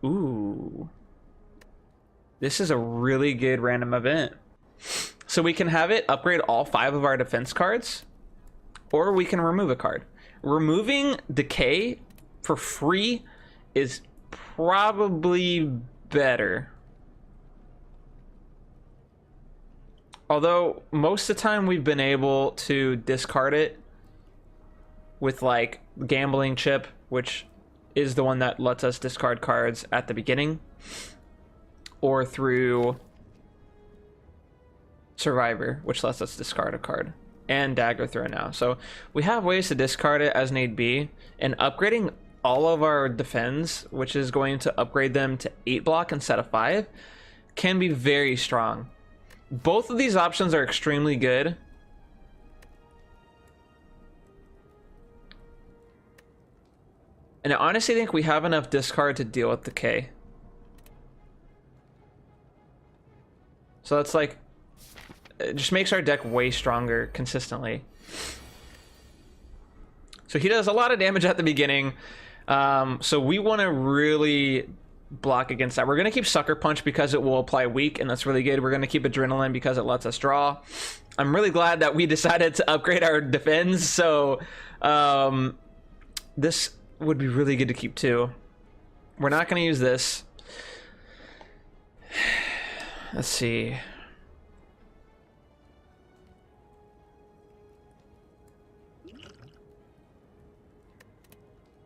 Ooh. This is a really good random event. So we can have it upgrade all 5 of our defense cards, or we can remove a card. Removing decay for free is probably better. Although most of the time we've been able to discard it with like gambling chip, which is the one that lets us discard cards at the beginning, or through Survivor, which lets us discard a card, and Dagger Throw now. So we have ways to discard it as need be, and upgrading all of our defense, which is going to upgrade them to 8 block instead of 5, can be very strong. Both of these options are extremely good. And I honestly think we have enough discard to deal with decay. So that's like, it just makes our deck way stronger consistently. So he does a lot of damage at the beginning. So we want to really block against that. We're going to keep Sucker Punch because it will apply weak, and that's really good. We're going to keep Adrenaline because it lets us draw. I'm really glad that we decided to upgrade our defense. So this would be really good to keep too. We're not going to use this. Let's see.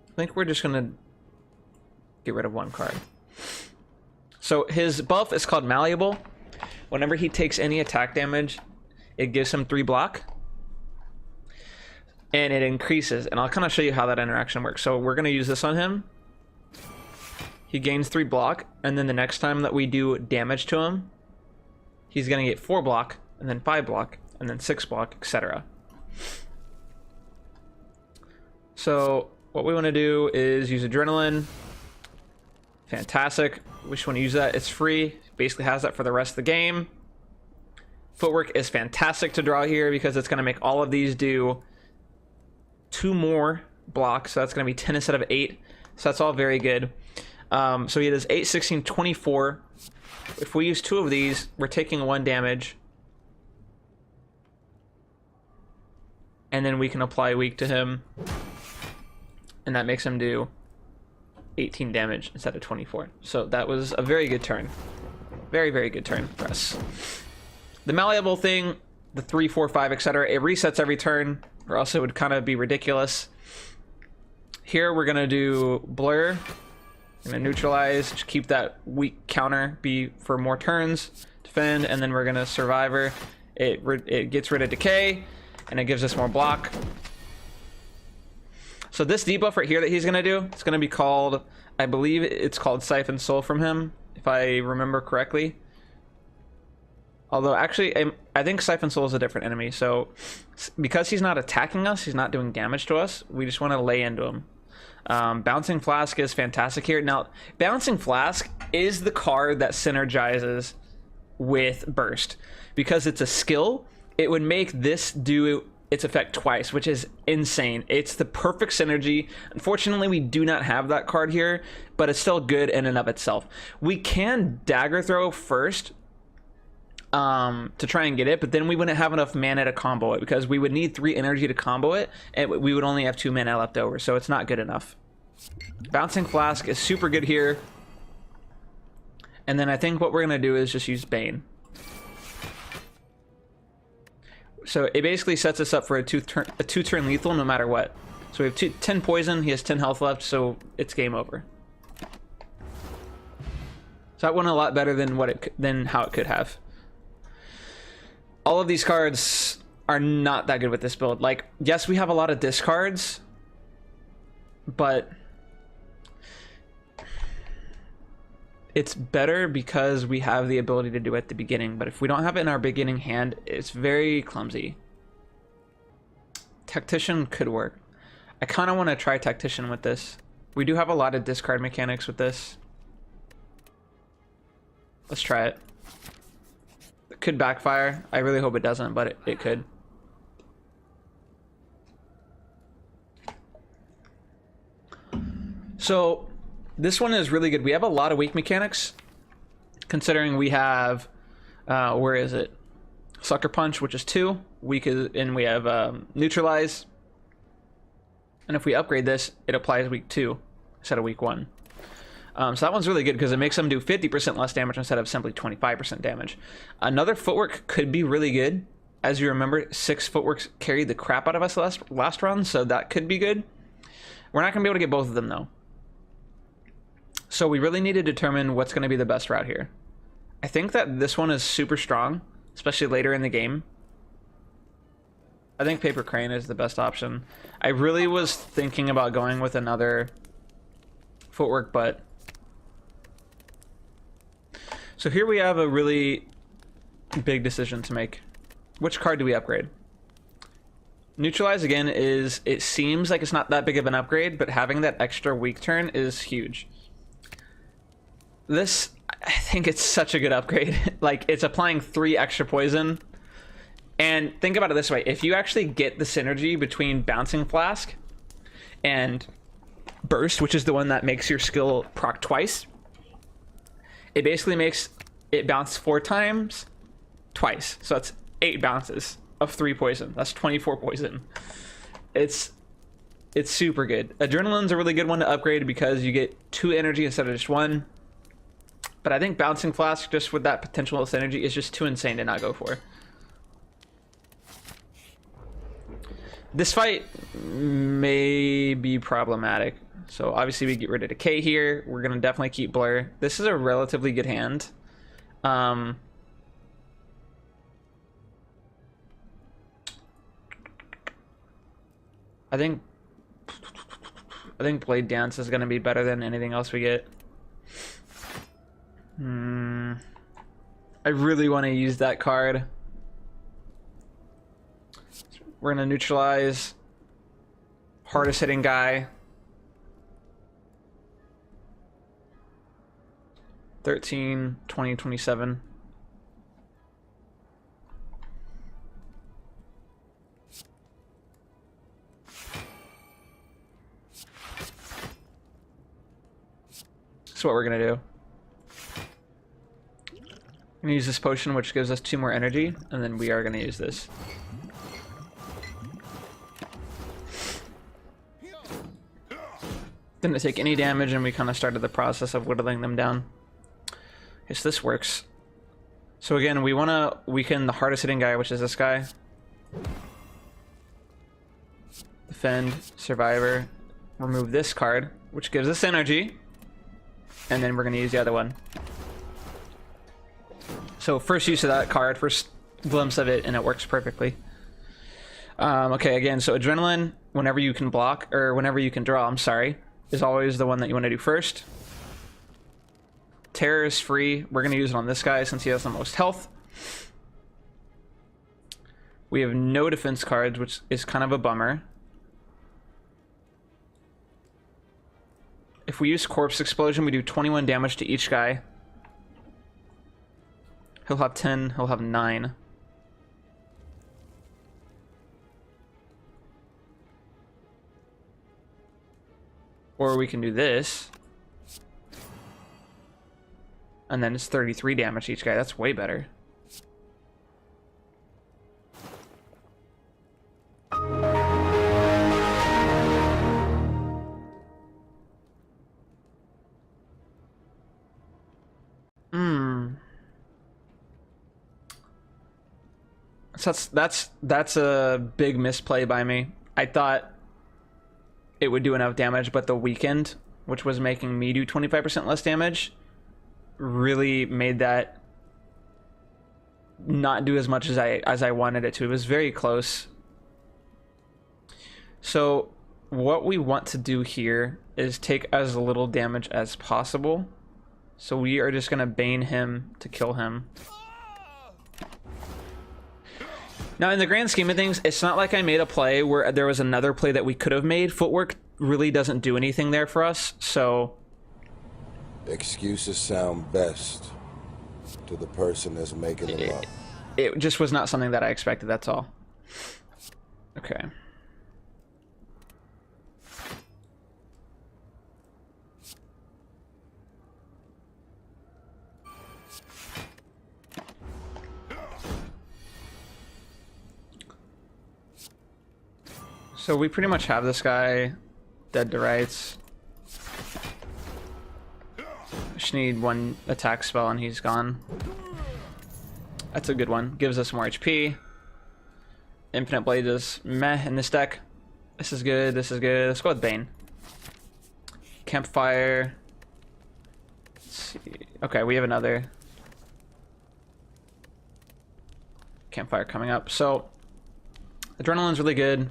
I think we're just gonna get rid of 1 card. So his buff is called Malleable. Whenever he takes any attack damage, it gives him 3 block. And it increases. And I'll kind of show you how that interaction works. So we're gonna use this on him. He gains 3 block, and then the next time that we do damage to him, he's gonna get 4 block, and then 5 block, and then 6 block, etc. So what we want to do is use Adrenaline. Fantastic. We just want to use that. It's free. Basically has that for the rest of the game. Footwork is fantastic to draw here because it's going to make all of these do 2 more blocks. So that's going to be 10 instead of 8. So that's all very good. So he does 8, 16, 24. If we use 2 of these, we're taking 1 damage. And then we can apply weak to him. And that makes him do 18 damage instead of 24. So that was a very good turn. Very, very good turn for us. The Malleable thing, the 3, 4, 5, etc., it resets every turn, or else it would kind of be ridiculous. Here we're going to do Blur. We're going to neutralize, just keep that weak counter be for more turns, defend, and then we're going to Survivor. It gets rid of decay, and it gives us more block. So this debuff right here that he's going to do, it's going to be called, I believe it's called Siphon Soul from him, if I remember correctly. Although actually, I think Siphon Soul is a different enemy. So because he's not attacking us, he's not doing damage to us, we just want to lay into him. Bouncing Flask is fantastic here. Now, Bouncing Flask is the card that synergizes with Burst. Because it's a skill, it would make this do its effect twice, which is insane. It's the perfect synergy. Unfortunately, we do not have that card here, but it's still good in and of itself. We can Dagger Throw first to try and get it, but then we wouldn't have enough mana to combo it because we would need 3 energy to combo it, and we would only have 2 mana left over, so it's not good enough. Bouncing Flask is super good here. And then I think what we're gonna do is just use Bane. So it basically sets us up for a 2-turn lethal no matter what. So we have 10 poison, he has 10 health left, so it's game over. So that went a lot better than how it could have. All of these cards are not that good with this build. Like, yes, we have a lot of discards, but it's better because we have the ability to do it at the beginning. But if we don't have it in our beginning hand, it's very clumsy. Tactician could work. I kind of want to try Tactician with this. We do have a lot of discard mechanics with this. Let's try it. It could backfire. I really hope it doesn't, but it could. So This one is really good. We have a lot of weak mechanics, considering we have, where is it? Sucker Punch, which is 2. Weak is, and we have Neutralize. And if we upgrade this, it applies week 2 instead of week 1. So that one's really good because it makes them do 50% less damage instead of simply 25% damage. Another footwork could be really good. As you remember, 6 footworks carried the crap out of us last run, so that could be good. We're not going to be able to get both of them, though. So we really need to determine what's going to be the best route here. I think that this one is super strong, especially later in the game. I think Paper Crane is the best option. I really was thinking about going with another footwork, but... So here we have a really big decision to make. Which card do we upgrade? Neutralize, again, is... It seems like it's not that big of an upgrade, but having that extra weak turn is huge. This, I think it's such a good upgrade. Like, it's applying 3 extra poison. And think about it this way. If you actually get the synergy between Bouncing Flask and Burst, which is the one that makes your skill proc twice, it basically makes it bounce 4 times twice. So that's 8 bounces of 3 poison. That's 24 poison. It's super good. Adrenaline's a really good one to upgrade because you get 2 energy instead of just 1. But I think Bouncing Flask, just with that potential synergy, is just too insane to not go for. This fight may be problematic. So obviously we get rid of Decay here. We're going to definitely keep Blur. This is a relatively good hand. I think Blade Dance is going to be better than anything else we get. I really want to use that card. We're going to neutralize hardest hitting guy. 13, 20, 27. That's what we're going to do. I'm going to use this potion, which gives us 2 more energy, and then we are going to use this. Didn't take any damage, and we kind of started the process of whittling them down. Okay, so this works. So again, we want to weaken the hardest hitting guy, which is this guy. Defend, Survivor. Remove this card, which gives us energy. And then we're going to use the other one. So first use of that card, first glimpse of it, and it works perfectly. Okay, again, so Adrenaline, whenever you can block, or whenever you can draw, I'm sorry, is always the one that you want to do first. Terror is free. We're going to use it on this guy since he has the most health. We have no defense cards, which is kind of a bummer. If we use Corpse Explosion, we do 21 damage to each guy. He'll have 10, he'll have 9. Or we can do this. And then it's 33 damage to each guy. That's way better. So that's a big misplay by me. I thought it would do enough damage, but the weakened, which was making me do 25% less damage, really made that not do as much as I wanted it to. It was very close. So what we want to do here is take as little damage as possible. So we are just going to Bane him to kill him. Now, in the grand scheme of things, it's not like I made a play where there was another play that we could have made. Footwork really doesn't do anything there for us, so... Excuses sound best to the person that's making them up. It just was not something that I expected, that's all. Okay. So we pretty much have this guy dead to rights. Just need one attack spell and he's gone. That's a good one. Gives us more HP. Infinite Blade is meh in this deck. This is good, this is good. Let's go with Bane. Campfire. Let's see. Okay, we have another Campfire coming up. So, Adrenaline's really good.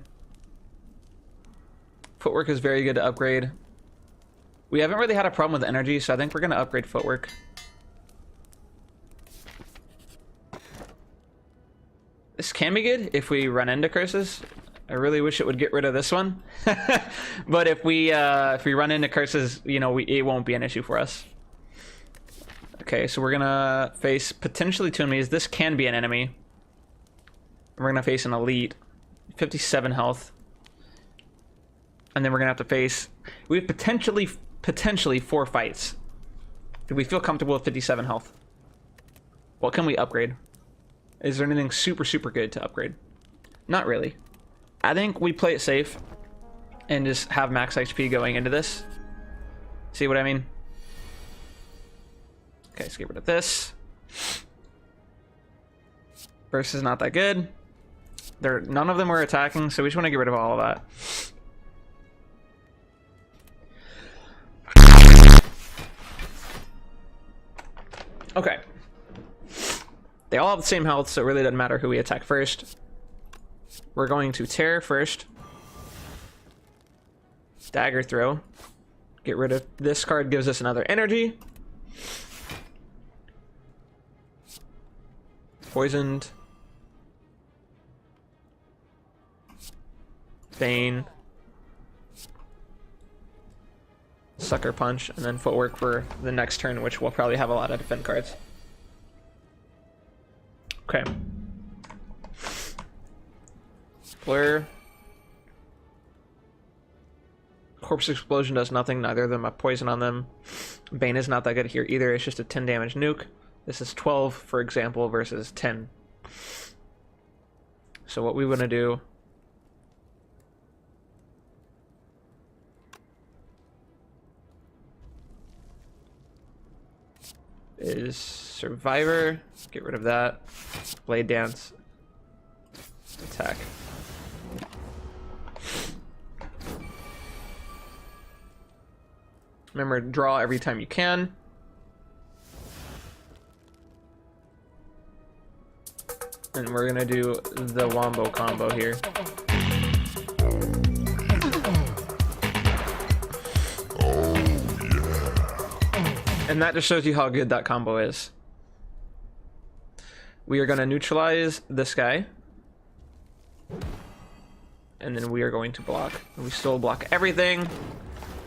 Footwork is very good to upgrade. We haven't really had a problem with energy, so I think we're going to upgrade Footwork. This can be good if we run into curses. I really wish it would get rid of this one. But if we run into curses, you know, it won't be an issue for us. Okay, so we're going to face potentially two enemies. This can be an enemy. We're going to face an elite. 57 health. And then we're gonna have to face. We have potentially 4 fights. Do we feel comfortable with 57 health? What can we upgrade? Is there anything super good to upgrade? Not really. I think we play it safe and just have max HP going into this. See what I mean? Okay, let's get rid of this. Burst is not that good. None of them were attacking, so we just want to get rid of all of that. Okay. They all have the same health, so it really doesn't matter who we attack first. We're going to tear first. Dagger throw. Get rid of this card, gives us another energy. Poisoned. Bane. Sucker Punch, and then Footwork for the next turn, which will probably have a lot of defend cards. Okay. Blur. Corpse Explosion does nothing, neither of them have poison on them. Bane is not that good here either, it's just a 10 damage nuke. This is 12, for example, versus 10. So what we want to do is Survivor, get rid of that. Blade Dance, attack. Remember, draw every time you can. And we're gonna do the Wombo combo here. And that just shows you how good that combo is. We are going to neutralize this guy. And then we are going to block. We still block everything.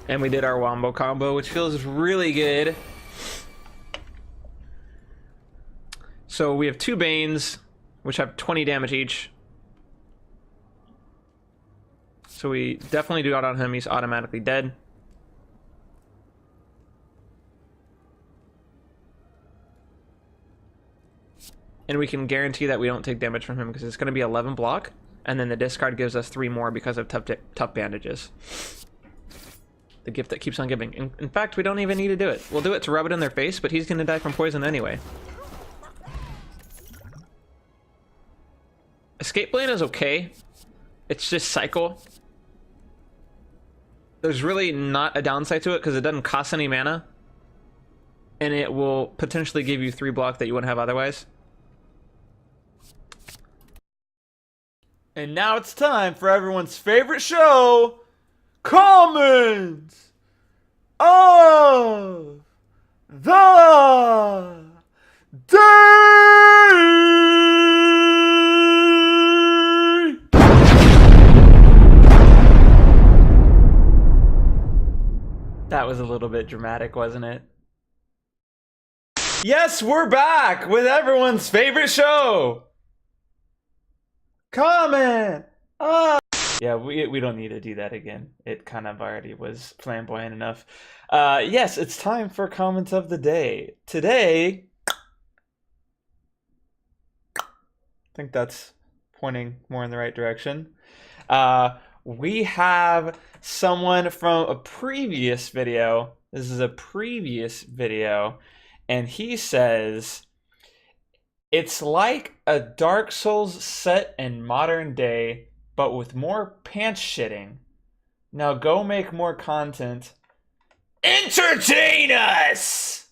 And we did our Wombo combo, which feels really good. So we have 2 Banes, which have 20 damage each. So we definitely do out on him. He's automatically dead. And we can guarantee that we don't take damage from him because it's going to be 11 block. And then the discard gives us 3 more because of tough bandages. The gift that keeps on giving. In fact, we don't even need to do it. We'll do it to rub it in their face, but he's going to die from poison anyway. Escape Lane is okay. It's just cycle. There's really not a downside to it because it doesn't cost any mana. And it will potentially give you 3 block that you wouldn't have otherwise. And now it's time for everyone's favorite show, Comments of the Day! That was a little bit dramatic, wasn't it? Yes, we're back with everyone's favorite show, Comment. Yeah, we don't need to do that again. It kind of already was flamboyant enough. Yes, it's time for Comments of the Day. Today, think that's pointing more in the right direction. We have someone from a previous video. This is a previous video, and he says, it's like a Dark Souls set in modern day, but with more pants shitting. Now go make more content. Entertain us!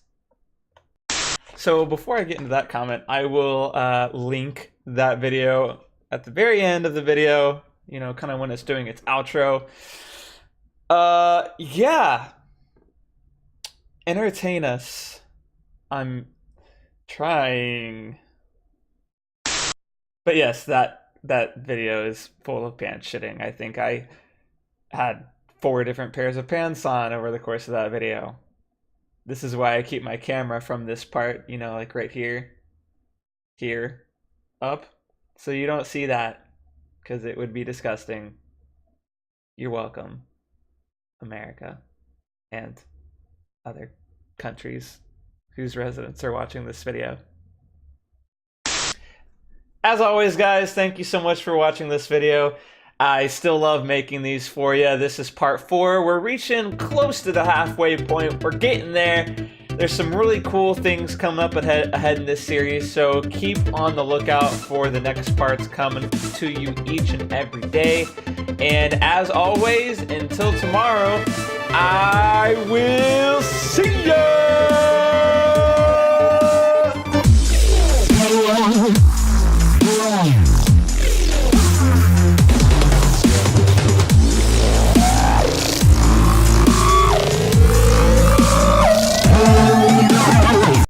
So before I get into that comment, I will link that video at the very end of the video, you know, kind of when it's doing its outro. Yeah. Entertain us. I'm trying. But yes, that video is full of pants shitting. I think I had 4 different pairs of pants on over the course of that video. This is why I keep my camera from this part, you know, like right here, up, so you don't see that, because it would be disgusting. You're welcome, America, and other countries whose residents are watching this video. As always, guys, thank you so much for watching this video. I still love making these for you. This is part 4. We're reaching close to the halfway point. We're getting there. There's some really cool things coming up ahead in this series, so keep on the lookout for the next parts coming to you each and every day. And as always, until tomorrow, I will